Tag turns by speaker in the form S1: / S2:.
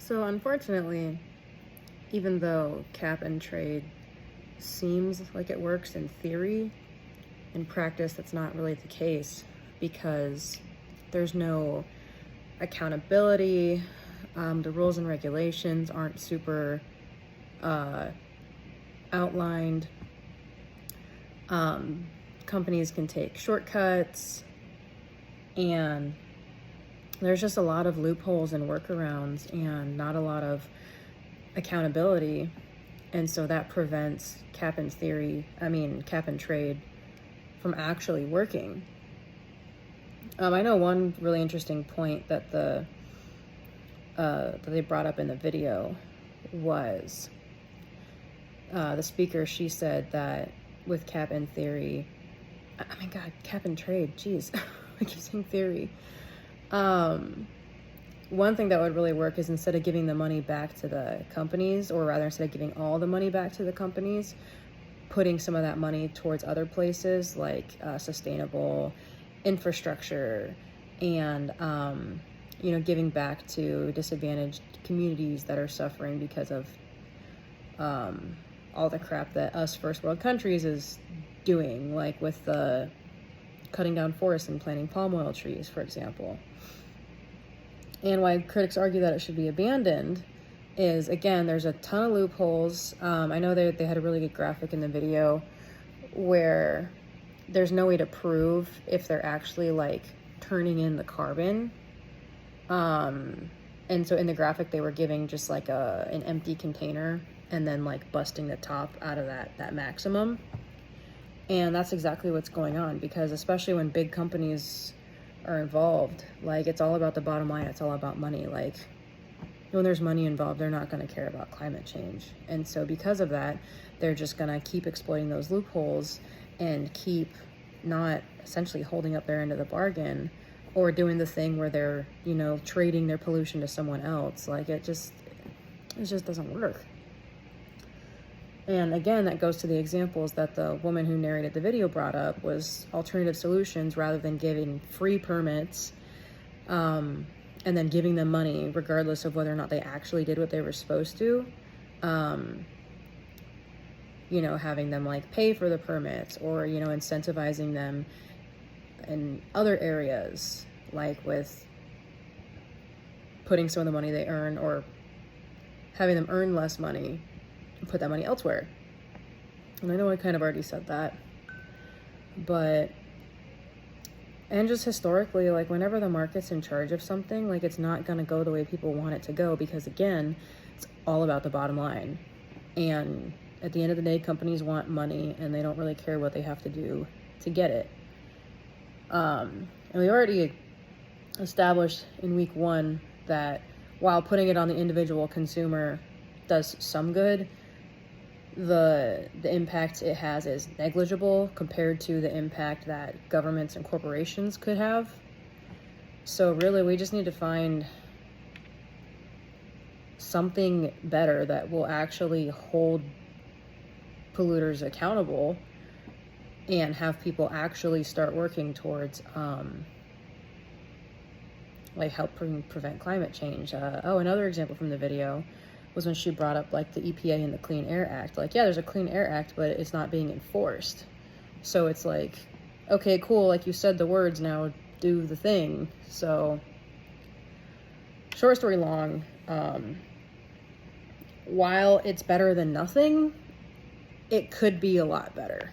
S1: So unfortunately, even though cap and trade seems like it works in theory, in practice that's not really the case because there's no accountability. The rules and regulations aren't super uh, outlined. Companies can take shortcuts, and there's just a lot of loopholes and workarounds and not a lot of accountability. And so that prevents cap and trade from actually working. I know one really interesting point that that they brought up in the video was the speaker. She said that with cap and theory, cap and trade. Jeez, I keep saying theory. One thing that would really work is instead of giving the money back to the companies, or rather instead of giving all the money back to the companies, putting some of that money towards other places like sustainable infrastructure and, giving back to disadvantaged communities that are suffering because of all the crap that us first world countries is doing, like with the cutting down forests and planting palm oil trees, for example. And why critics argue that it should be abandoned is, again, there's a ton of loopholes. I know they had a really good graphic in the video where there's no way to prove if they're actually like turning in the carbon. And so in the graphic they were giving just like an empty container and then like busting the top out of that maximum. And that's exactly what's going on, because especially when big companies are involved, like it's all about the bottom line, it's all about money. Like when there's money involved, they're not going to care about climate change. And so because of that, they're just going to keep exploiting those loopholes and keep not essentially holding up their end of the bargain, or doing the thing where they're, trading their pollution to someone else. Like it just doesn't work. And again, that goes to the examples that the woman who narrated the video brought up, was alternative solutions rather than giving free permits, and then giving them money regardless of whether or not they actually did what they were supposed to. Having them like pay for the permits, or, incentivizing them in other areas, like with putting some of the money they earn, or having them earn less money and put that money elsewhere. And I know I kind of already said that, and just historically, like whenever the market's in charge of something, like it's not going to go the way people want it to go, because again, it's all about the bottom line. And at the end of the day, companies want money and they don't really care what they have to do to get it. And we already established in week 1 that while putting it on the individual consumer does some good, the impact it has is negligible compared to the impact that governments and corporations could have. So really, we just need to find something better that will actually hold polluters accountable and have people actually start working towards help prevent climate change. Another example from the video was when she brought up like the EPA and the Clean Air Act. Like, yeah, there's a Clean Air Act, but it's not being enforced. So it's like, okay, cool, like you said the words, now do the thing. So short story long, while it's better than nothing, it could be a lot better.